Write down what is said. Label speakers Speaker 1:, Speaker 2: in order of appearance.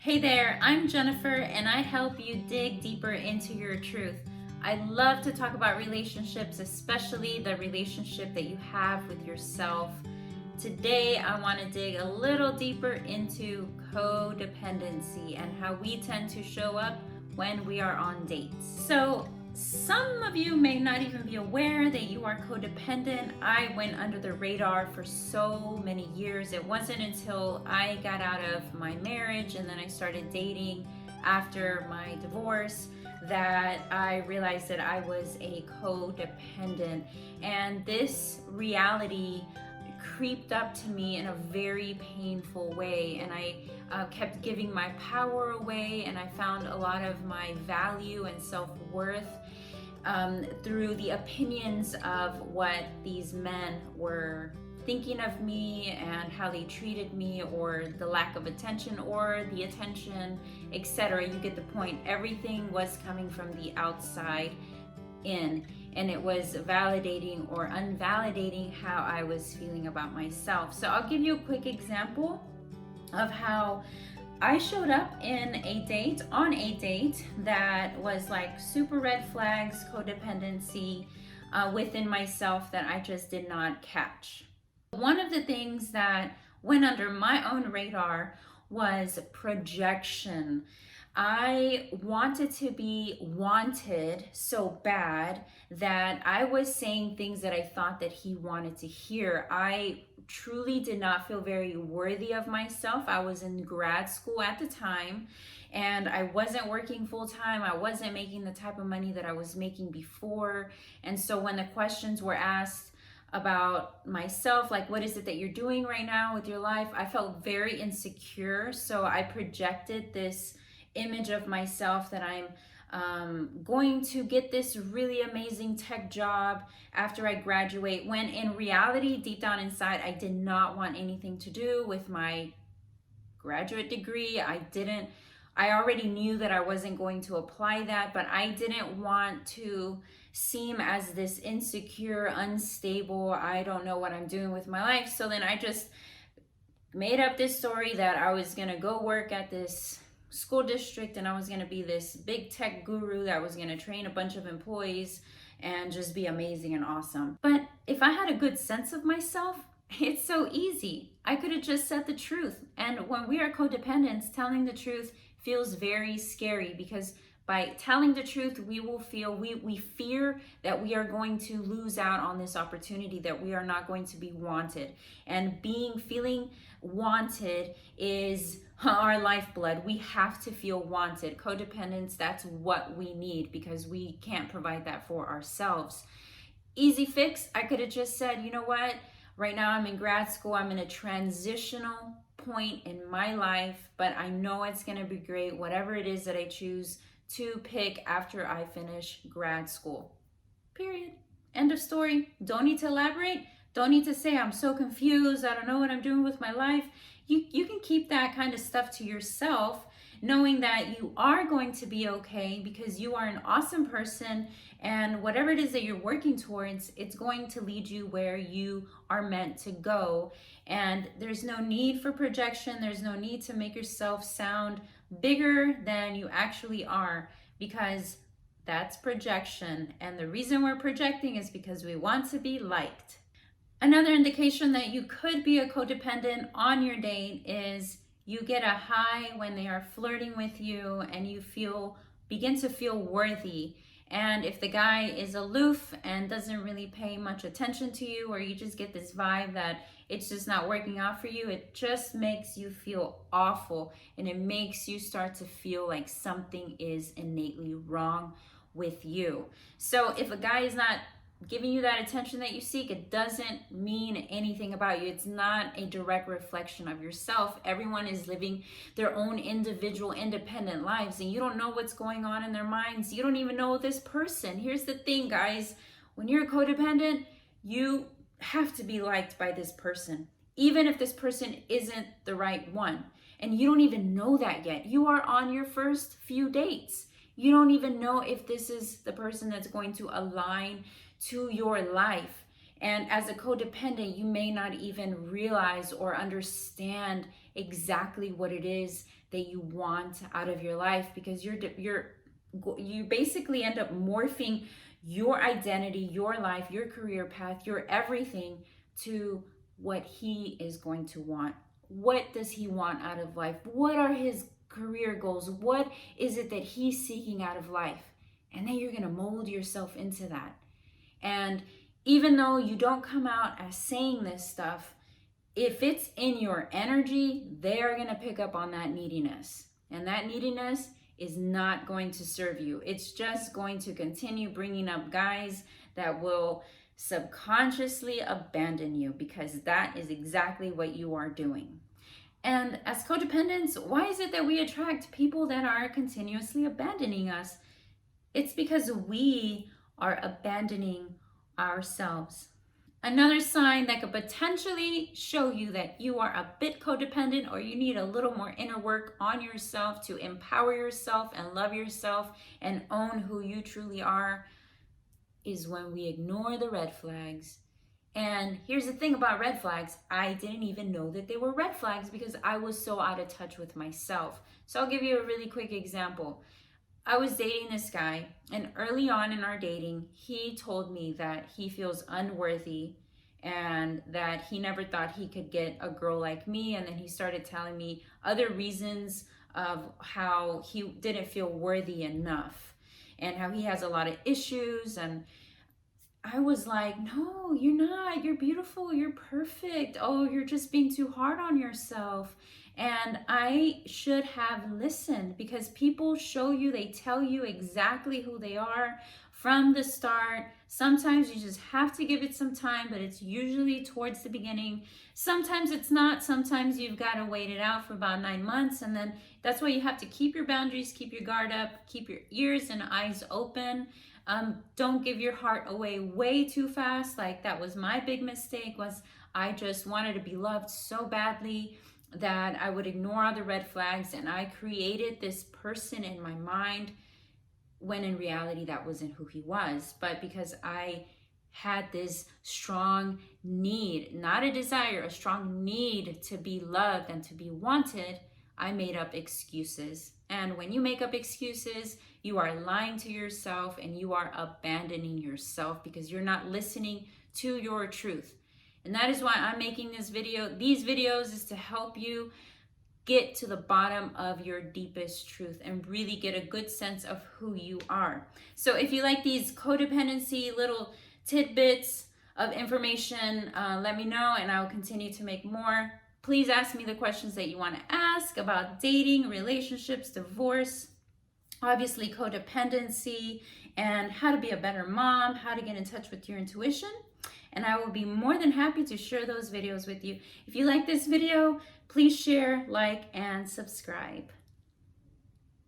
Speaker 1: Hey there, I'm Jennifer and I help you dig deeper into your truth. I love to talk about relationships, especially the relationship that you have with yourself. Today, I want to dig a little deeper into codependency and how we tend to show up when we are on dates. So, some of you may not even be aware that you are codependent. I went under the radar for so many years. It wasn't until I got out of my marriage and then I started dating after my divorce that I realized that I was a codependent. And this reality creeped up to me in a very painful way, and I kept giving my power away, and I found a lot of my value and self-worth through the opinions of what these men were thinking of me and how they treated me, or the lack of attention or the attention, etc. You get the point. Everything was coming from the outside in, and it was validating or unvalidating how I was feeling about myself. So I'll give you a quick example of how I showed up on a date that was like super red flags, codependency within myself that I just did not catch. One of the things that went under my own radar was projection. I wanted to be wanted so bad that I was saying things that I thought that he wanted to hear. I truly did not feel very worthy of myself. I was in grad school at the time and I wasn't working full time. I wasn't making the type of money that I was making before. And so when the questions were asked about myself, like, what is it that you're doing right now with your life, I felt very insecure. So I projected this image of myself that I'm going to get this really amazing tech job after I graduate, when in reality, deep down inside, I did not want anything to do with my graduate degree. I already knew that I wasn't going to apply that, but I didn't want to seem as this insecure, unstable, I don't know what I'm doing with my life. So then I just made up this story that I was gonna go work at this school district and I was going to be this big tech guru that was going to train a bunch of employees and just be amazing and awesome. But if I had a good sense of myself, it's so easy. I could have just said the truth. And when we are codependents, telling the truth feels very scary, because by telling the truth, we fear that we are going to lose out on this opportunity, that we are not going to be wanted. And feeling wanted is our lifeblood. We have to feel wanted. Codependence, that's what we need, because we can't provide that for ourselves. Easy fix, I could have just said, you know what? Right now I'm in grad school. I'm in a transitional point in my life, but I know it's going to be great, whatever it is that I choose to pick after I finish grad school. Period. End of story. Don't need to elaborate. Don't need to say I'm so confused, I don't know what I'm doing with my life. You can keep that kind of stuff to yourself, knowing that you are going to be okay, because you are an awesome person, and whatever it is that you're working towards, it's going to lead you where you are meant to go. And there's no need for projection. There's no need to make yourself sound bigger than you actually are, because that's projection. And the reason we're projecting is because we want to be liked. Another indication that you could be a codependent on your date is you get a high when they are flirting with you and you begin to feel worthy. And if the guy is aloof and doesn't really pay much attention to you, or you just get this vibe that it's just not working out for you, it just makes you feel awful, and it makes you start to feel like something is innately wrong with you. So if a guy is not giving you that attention that you seek, it doesn't mean anything about you. It's not a direct reflection of yourself. Everyone is living their own individual, independent lives, and you don't know what's going on in their minds. You don't even know this person. Here's the thing, guys. When you're a codependent, you have to be liked by this person, even if this person isn't the right one. And you don't even know that yet. You are on your first few dates. You don't even know if this is the person that's going to align to your life. And as a codependent, you may not even realize or understand exactly what it is that you want out of your life, because you basically end up morphing your identity, your life, your career path, your everything to what he is going to want. What does he want out of life? What are his career goals? What is it that he's seeking out of life? And then you're going to mold yourself into that. And even though you don't come out as saying this stuff, if it's in your energy, they are going to pick up on that neediness. And that neediness is not going to serve you. It's just going to continue bringing up guys that will subconsciously abandon you, because that is exactly what you are doing. And as codependents, why is it that we attract people that are continuously abandoning us? It's because we are abandoning ourselves. Another sign that could potentially show you that you are a bit codependent, or you need a little more inner work on yourself to empower yourself and love yourself and own who you truly are, is when we ignore the red flags. And here's the thing about red flags. I didn't even know that they were red flags because I was so out of touch with myself. So I'll give you a really quick example. I was dating this guy, and early on in our dating, he told me that he feels unworthy and that he never thought he could get a girl like me. And then he started telling me other reasons of how he didn't feel worthy enough and how he has a lot of issues. And I was like, no, you're not. You're beautiful. You're perfect. Oh, you're just being too hard on yourself. And I should have listened, because people show you, they tell you exactly who they are from the start. Sometimes you just have to give it some time, but it's usually towards the beginning. Sometimes it's not. Sometimes you've got to wait it out for about 9 months. And then that's why you have to keep your boundaries, keep your guard up, keep your ears and eyes open. Don't give your heart away way too fast. Like, that was my big mistake, was I just wanted to be loved so badly that I would ignore all the red flags, and I created this person in my mind when in reality that wasn't who he was. But because I had this strong need, not a desire, a strong need to be loved and to be wanted, I made up excuses. And when you make up excuses, you are lying to yourself and you are abandoning yourself, because you're not listening to your truth. And that is why I'm making this video. These videos is to help you get to the bottom of your deepest truth and really get a good sense of who you are. So if you like these codependency little tidbits of information, let me know and I will continue to make more. Please ask me the questions that you want to ask about dating, relationships, divorce, obviously codependency, and how to be a better mom, how to get in touch with your intuition. And I will be more than happy to share those videos with you. If you like this video, please share, like, and subscribe.